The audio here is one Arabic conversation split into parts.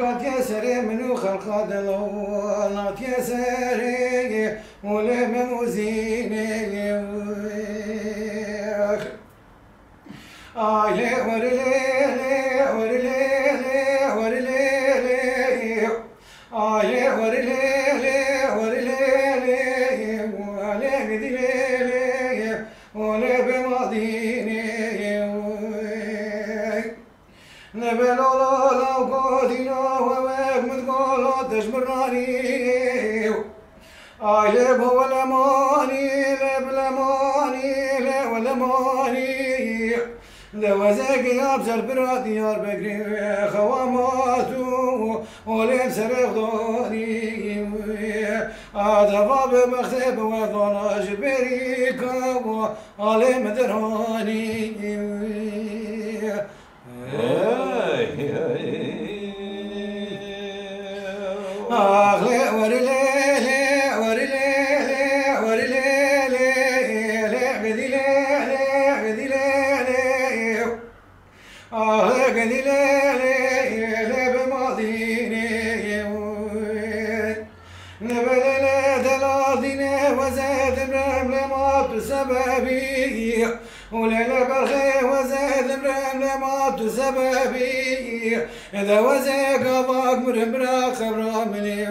وقد يسري منو خلق دلونات يسري ولم موزيني آي ورلي ورلي ورلي آي ورلي ورلي ولا قدلي ولا بماضيني نبلو قاتنا ومك متقولو تشبراني لب ولا ماني لب لا ماني لا ولا ماني دوزاك يا بزر براتي يا بكري خواماتو ولين سرق دوني دفا بمختب وضنا جبريكا وعلي مدراني أغلى ورلي ورلي ورلي غدي غدي غدي بماضيني نبل دلالديني وزاد برملمات سببي ولا برخي وزاد برملمات سببي إذا وزاق باق مرمرا خبرا مني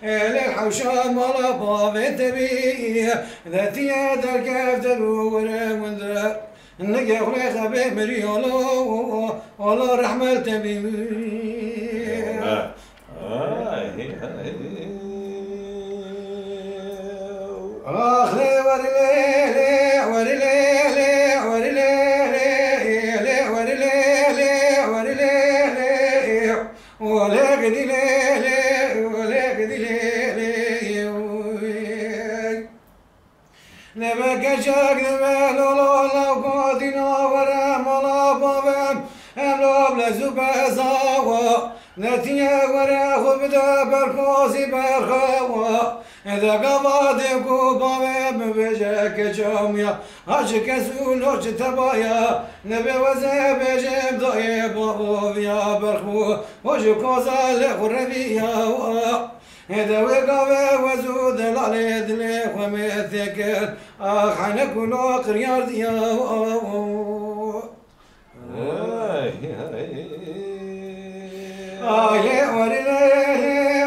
للحوشان مالا بابت بي إذا تياد الكاف دلورة منذر نجي خلي خبي مريولو والله رحمة تبي أخلي ورلي ورلي ورلي ورلي ولا قدي ولا قدي نبقى شاك نبالو لولا وقاتنا ورا ملا بابم املوب لزوبا زاوا نتيا ورا خبدا بركوزي برخوا إذا قبضكوا بابم بجاك جاميا عشق سولوش تبايا نبي وزي بجيب ضيب بابو يا برخو وجكو زالق الربيع إذا وقف وزود العليد ليك ومثكر حنك ونوقر يا ورلي ورلي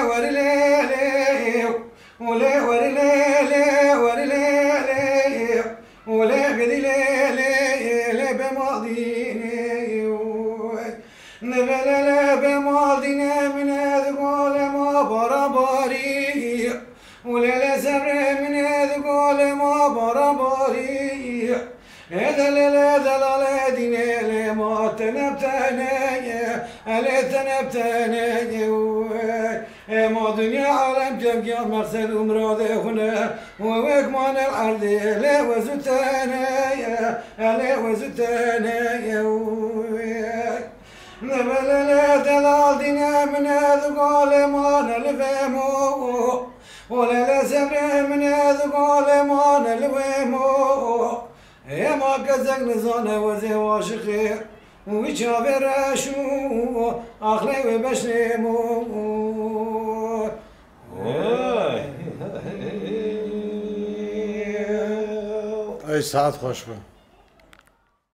ورلي ولا ورلي ورلي ولا قدي لي بماضيني نبلا بماضينا من هذقول ما برباري ولا سبر من هذقول ما برباري هذا لا ديني ما تنبتني ألا تنبتني ما دنيا عالم تبقى مرسل ومراد هنا ووكمان الأرض لا وزتني ألا وزتني نبلا لا دلال دينا من هذقول ما نلفهمو ولا سبر من هذقول ما نلفهمو يا ما كزق نزانه وزي واشخي ويشافر شو اخلي وبشنمو اي ساعات خوش